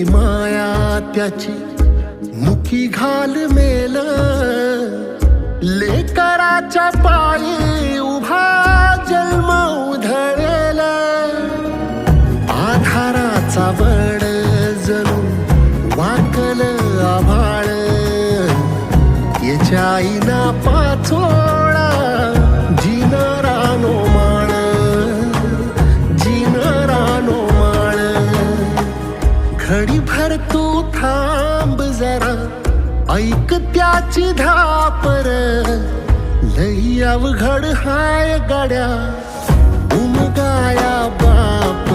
केली माया त्याची मुखी घाल मेल, लेकराच्या पायी उभा जन्म उधळेल, आधाराचा वड जणू वाकल आभाळ, याच्या आईना पाचोळा जीन रानो माळ, जीन रानो माळ. घडीभर तू थांब जरा, ऐक त्याची धापर, लई अवघड हाय गड्या उमगाया बाप.